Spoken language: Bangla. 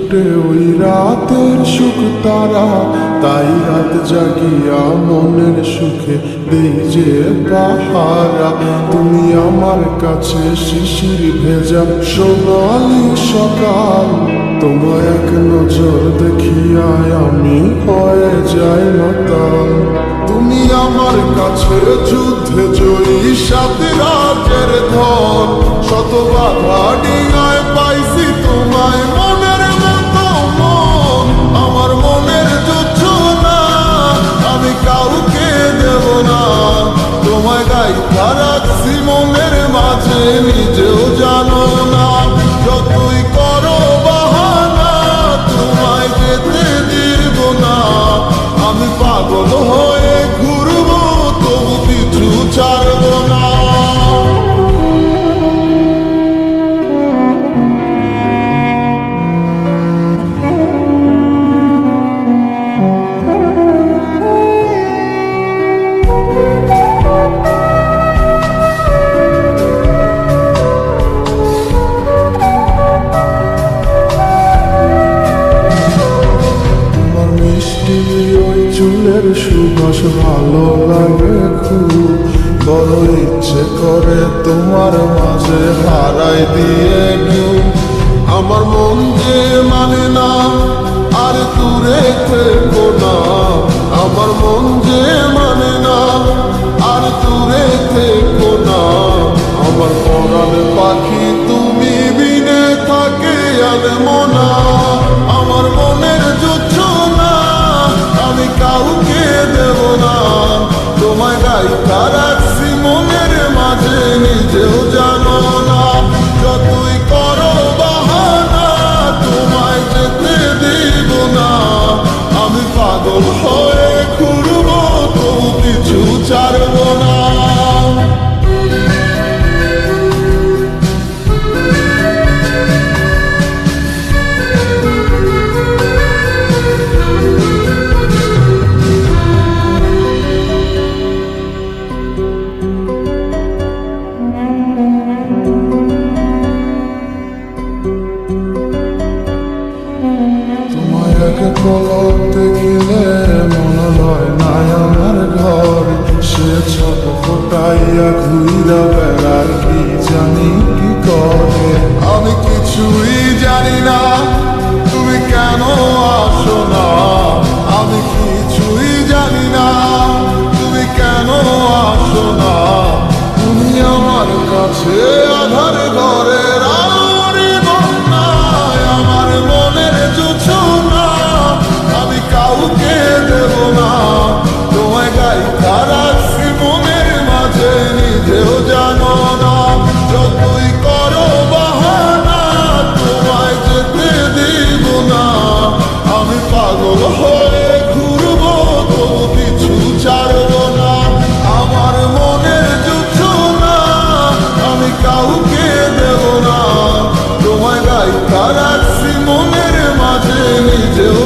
ফুটে ওই রাতের সুখ তারা, তাই রাত জাগিয়া মনের সুখে দেই যে পাহারা। তুমি আমার কাছে শিশির ভেজা সোনালি সকাল, তোমায় এক নজর দেখিয়ায় আমি হয়ে যাই মাতাল। তুমি আমার কাছে যুদ্ধে জয়ী সাত রাজের ধন, শত বাধা ডিঙায় পাইছি তোমায় মনের মতো মন। আমার মনের যুদ্ধ না আমি কাউকে দেব না, তোমায় গাইথা রাখছি মনের মাঝে নিজেও জানো না। যতই করো বাহানা তোমায় যেতে দিব না, আমি পাগল হয়ে ঘুরবো তবু পিছু ছাড়বো না। চুলের সুবাস ভালো লাগে খুব, বড় ইচ্ছে করে তোমার মাঝে হারাই দিয়ে ডুব। আমার মন যে মানে না আর দূরে থেকো না, আমার মন যে মানে না আর দূরে থেকো না। আমার পরাণ পাখি তুমি বিনে থাকে আনমো না, আমার মনের যুদ্ধ না আমি কাউকে দেব না। তোমায় গাইথা রাখছি মনের মাঝে নিজেও জানো না, যতই করো বাহানা তোমায় যেতে দিব না। আমি পাগল হয়ে ঘুরবো তবু কিছু ছাড়বো না। বলতে গেলে মনে হয় না আমার ঘর, সে ছোট ফোটাইয়া ঘুইরা বেড়ার কি জানি কি করে। আমি কিছুই জানি না তুমি কেন আসো না, আমি কিছুই জানি না তুমি কেন আসো না। তুমি আমার কাছে আধার ঘরের আলোরে বন্যায়, আমার মনের জুছো না আমি কাউকে দেব না। তোমায় গাইথা রাখছি মনের মাঝে নিজেও জানো না, যতই করো বাহানা তোমায় যেতে দিব না। আমি পাগল হয়ে ঘুরবো তবু কিছু ছাড়বো না। আমার মনের যুদ্ধ না আমি কাউকে দেব না, তোমায় গাইথা রাখছি মনের মাঝে নিজেও